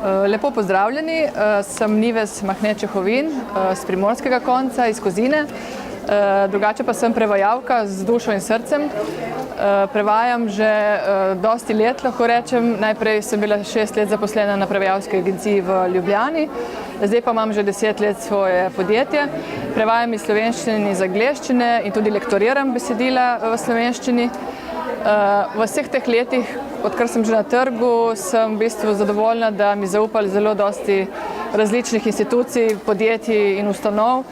Lepo pozdravljeni, sem Nives Mahne Čehovin z primorskega konca, iz Kozine. Drugače pa sem prevajalka z dušo in srcem. Prevajam že dosti let, lahko rečem. Najprej sem bila 6 let zaposlena na prevajalski agenciji v Ljubljani, zdaj pa imam že 10 let svoje podjetje. Prevajam iz slovenščine in iz angleščine in tudi lektoriram besedila v slovenščini. V vseh teh letih, odkar sem že na trgu, sem v bistvu zadovoljna, da mi zaupali zelo dosti različnih institucij, podjetij in ustanov.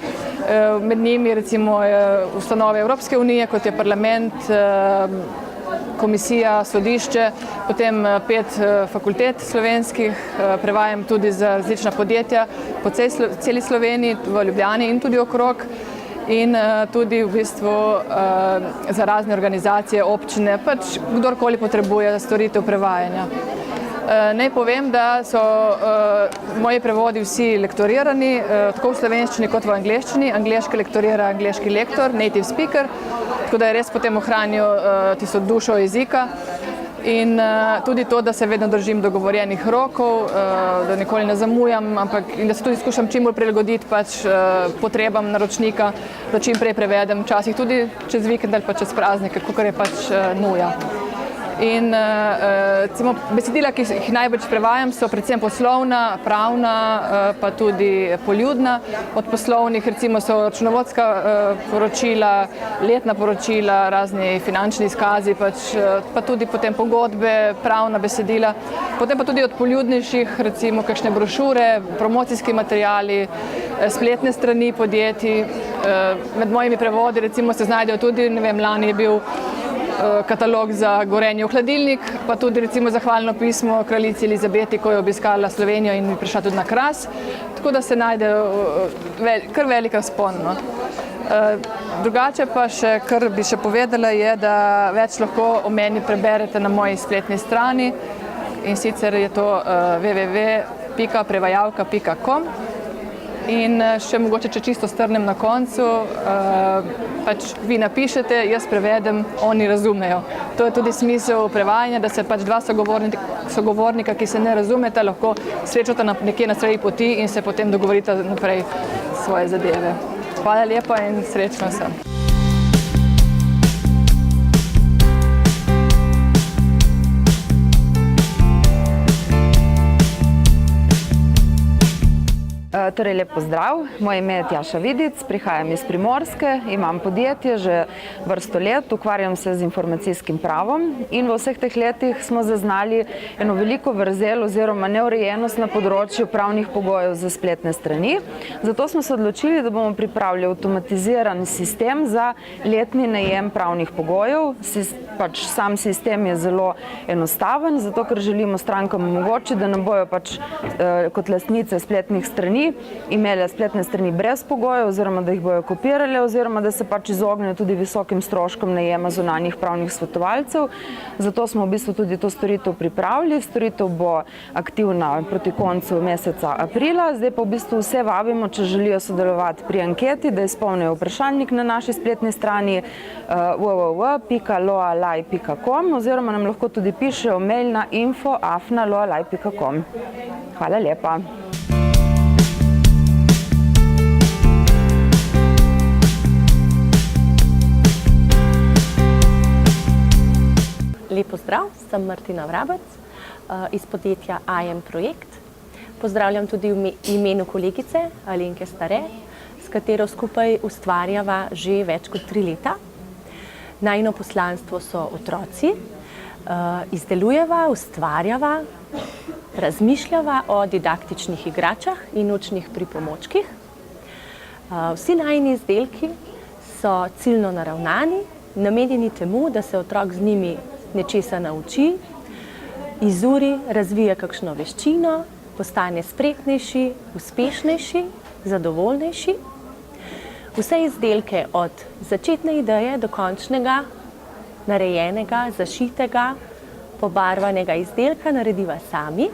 Med njimi recimo ustanove Evropske unije, kot je parlament, komisija, sodišče, potem 5 fakultet slovenskih, prevajam tudi za različna podjetja po celi Sloveniji, v Ljubljani in tudi okrog. In tudi v bistvu za razne organizacije, občine, pač kdorkoli potrebuje storitev prevajanja. Naj povem, da so moji prevodi vsi lektorirani, tako v slovenščini kot v angleščini. Angleški lektorira angleški lektor, native speaker, tako da je res potem ohranil tisto dušo jezika. In tudi to, da se vedno držim dogovorjenih rokov, da nikoli ne zamujam, in da se tudi skušam čim bolj prilagoditi pač potrebam naročnika, da čim prej prevedem, včasih tudi čez vikend ali pa čez praznike, kakor je pač nuja. In recimo besedila, ki jih najbolj prevajam, so predvsem poslovna, pravna, pa tudi poljudna. Od poslovnih recimo so računovodska poročila, letna poročila, razni finančni izkazi, pa tudi potem pogodbe, pravna besedila. Potem pa tudi od poljudnejših, recimo kakšne brošure, promocijski materiali, spletne strani podjetij. Med mojimi prevodi recimo se znajdejo tudi, ne vem, lani je bil katalog za Gorenjev hladilnik, pa tudi recimo zahvalno pismo kraljici Elizabeti, ko je obiskala Slovenijo in prišla tudi na Kras. Tako da se najde kar velik razpon. Drugače pa še, kar bi še povedala, je, da več lahko o meni preberete na moji spletni strani, in sicer je to www.prevajalka.com. In še mogoče, če čisto strnem na koncu, pač vi napišete, jaz prevedem, oni razumejo. To je tudi smisel prevajanja, da se pač dva sogovornika, ki se ne razumeta, lahko srečata nekje na sredi poti in se potem dogovorita naprej svoje zadeve. Hvala lepa in srečno sem. Torej, lep pozdrav. Moje ime je Tjaša Vidic, prihajam iz Primorske, imam podjetje že vrsto let, ukvarjam se z informacijskim pravom in v vseh teh letih smo zaznali eno veliko vrzel oziroma neurejenost na področju pravnih pogojev za spletne strani. Zato smo se odločili, da bomo pripravili avtomatiziran sistem za letni najem pravnih pogojev. Pač sam sistem je zelo enostaven, zato ker želimo strankam omogočiti, da ne bojo pač kot lastnice spletnih strani imele spletne strani brez pogojev oziroma da jih bojo kopirale oziroma da se pač izognejo tudi visokim stroškom najema zunanjih pravnih svetovalcev. Zato smo v bistvu tudi to storitev pripravili. Storitev bo aktivna proti koncu meseca aprila. Zdaj pa v bistvu vse vabimo, če želijo sodelovati pri anketi, da izpolnijo vprašalnik na naši spletni strani www.loalai.com oziroma nam lahko tudi pišejo mail na info@loalai.com. Hvala lepa. Lep pozdrav, sem Martina Vrabec iz podjetja IM Projekt. Pozdravljam tudi v imenu kolegice Alenke Stare, s katero skupaj ustvarjava že več kot 3 leta. Najino poslanstvo so otroci, izdelujeva, ustvarjava, razmišljava o didaktičnih igračah in učnih pripomočkih. Vsi najini izdelki so ciljno naravnani, namenjeni temu, da se otrok z njimi nečesa nauči, izuri, razvije kakšno veščino, postane spretnejši, uspešnejši, zadovoljnejši. Vse izdelke od začetne ideje do končnega, narejenega, zašitega, pobarvanega izdelka narediva sami.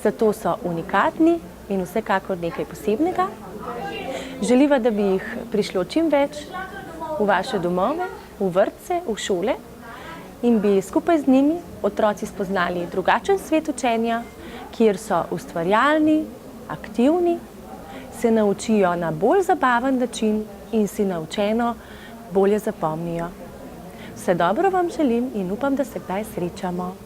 Zato so unikatni in vsekakor nekaj posebnega. Želiva, da bi jih prišlo čim več v vaše domove, v vrtce, v šole in bi skupaj z njimi otroci spoznali drugačen svet učenja, kjer so ustvarjalni, aktivni, se naučijo na bolj zabaven način in si naučeno bolje zapomnijo. Vse dobro vam želim in upam, da se kdaj srečamo.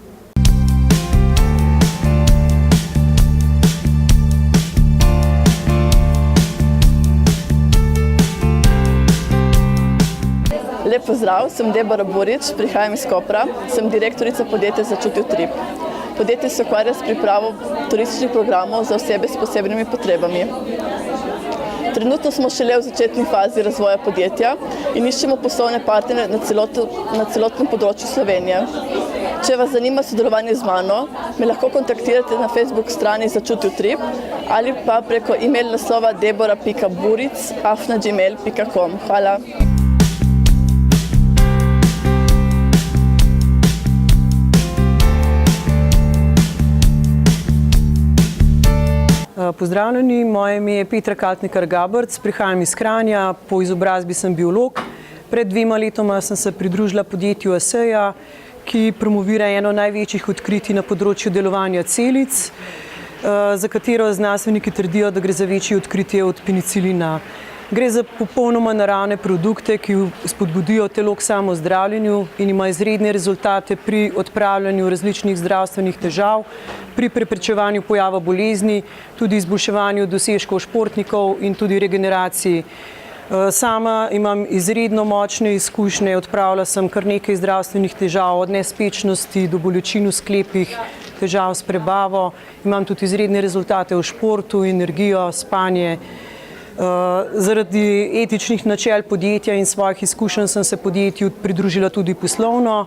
Lep pozdrav, sem Debora Burič, prihajam iz Kopra, sem direktorica podjetja Začuti utrip. Podjetje se ukvarja s pripravo turističnih programov za osebe s posebnimi potrebami. Trenutno smo šele v začetni fazi razvoja podjetja in iščemo poslovne partnerje na celotnem področju Slovenije. Če vas zanima sodelovanje z mano, me lahko kontaktirate na Facebook strani Začuti utrip ali pa preko e-mail naslova debora.buric@gmail.com. Hvala. Pozdravljeni, moje ime je Petra Kaltnikar-Gabrc, prihajam iz Kranja, po izobrazbi sem biolog. Pred 2 letoma sem se pridružila podjetju ASEA, ki promovira eno največjih odkritij na področju delovanja celic, za katero znanstveniki trdijo, da gre za večje odkritje od penicilina. Gre za popolnoma naravne produkte, ki spodbudijo telo k samozdravljenju in imajo izredne rezultate pri odpravljanju različnih zdravstvenih težav, pri preprečevanju pojava bolezni, tudi izboljševanju dosežkov športnikov in tudi regeneraciji. Sama imam izredno močne izkušnje, odpravila sem kar nekaj zdravstvenih težav, od nespečnosti do bolečin v sklepih, težav s prebavo. Imam tudi izredne rezultate v športu, energijo, spanje. Zaradi etičnih načel podjetja in svojih izkušenj sem se podjetju pridružila tudi poslovno.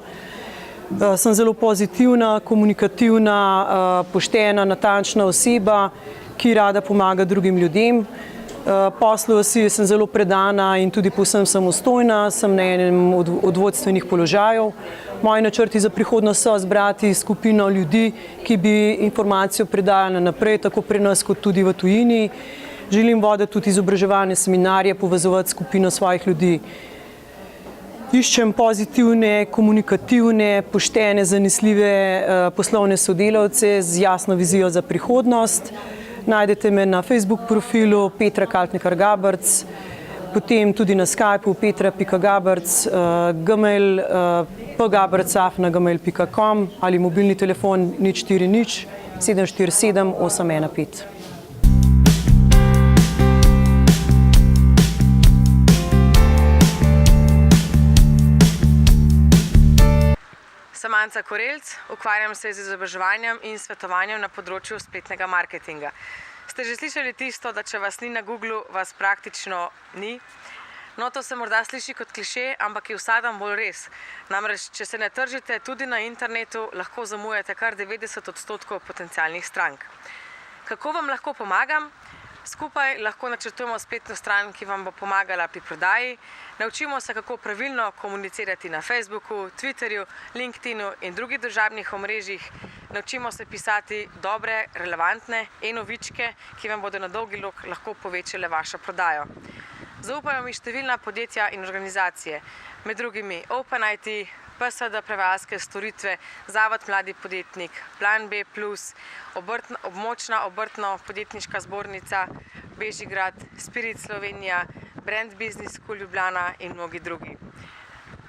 Sem zelo pozitivna, komunikativna, poštena, natančna oseba, ki rada pomaga drugim ljudem. Poslu sem zelo predana in tudi povsem samostojna, sem na enem od vodstvenih položajev. Moji načrti za prihodnost so zbrati skupino ljudi, ki bi informacijo predajali naprej, tako pri nas kot tudi v tujini. Želim voditi tudi izobraževalne seminarje, povezovati skupino svojih ljudi. Iščem pozitivne, komunikativne, poštene, zanesljive poslovne sodelavce z jasno vizijo za prihodnost. Najdete me na Facebook profilu Petra Kaltnikar-Gabrc, potem tudi na Skypeu petra.gabrc, gmail pgabrc@gmail.com ali mobilni telefon 040 747 815. Sem Anca Korelc, ukvarjam se z izobraževanjem in svetovanjem na področju spletnega marketinga. Ste že slišali tisto, da če vas ni na Googlu, vas praktično ni? No, to se morda sliši kot klišé, ampak je vsak dan bolj res. Namreč, če se ne tržite tudi na internetu, lahko zamujate kar 90% potencialnih strank. Kako vam lahko pomagam? Skupaj lahko načrtujemo spletno stran, ki vam bo pomagala pri prodaji. Naučimo se, kako pravilno komunicirati na Facebooku, Twitterju, LinkedInu in drugih družabnih omrežjih. Naučimo se pisati dobre, relevantne e-novičke, ki vam bodo na dolgi rok lahko povečale vašo prodajo. Zaupajo mi številna podjetja in organizacije, med drugimi OpenIT, PSD prevajalske storitve, Zavod Mladi podjetnik, Plan B+, območna obrtno-podjetniška zbornica, Bežigrad, Spirit Slovenija, Brand Business School Ljubljana in mnogi drugi.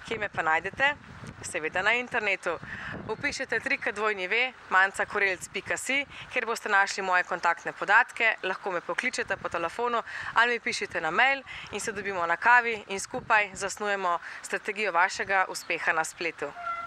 Kje me pa najdete? Seveda na internetu. Vpišete www.mancakorelc.si, kjer boste našli moje kontaktne podatke, lahko me pokličete po telefonu ali mi pišete na mail in se dobimo na kavi in skupaj zasnujemo strategijo vašega uspeha na spletu.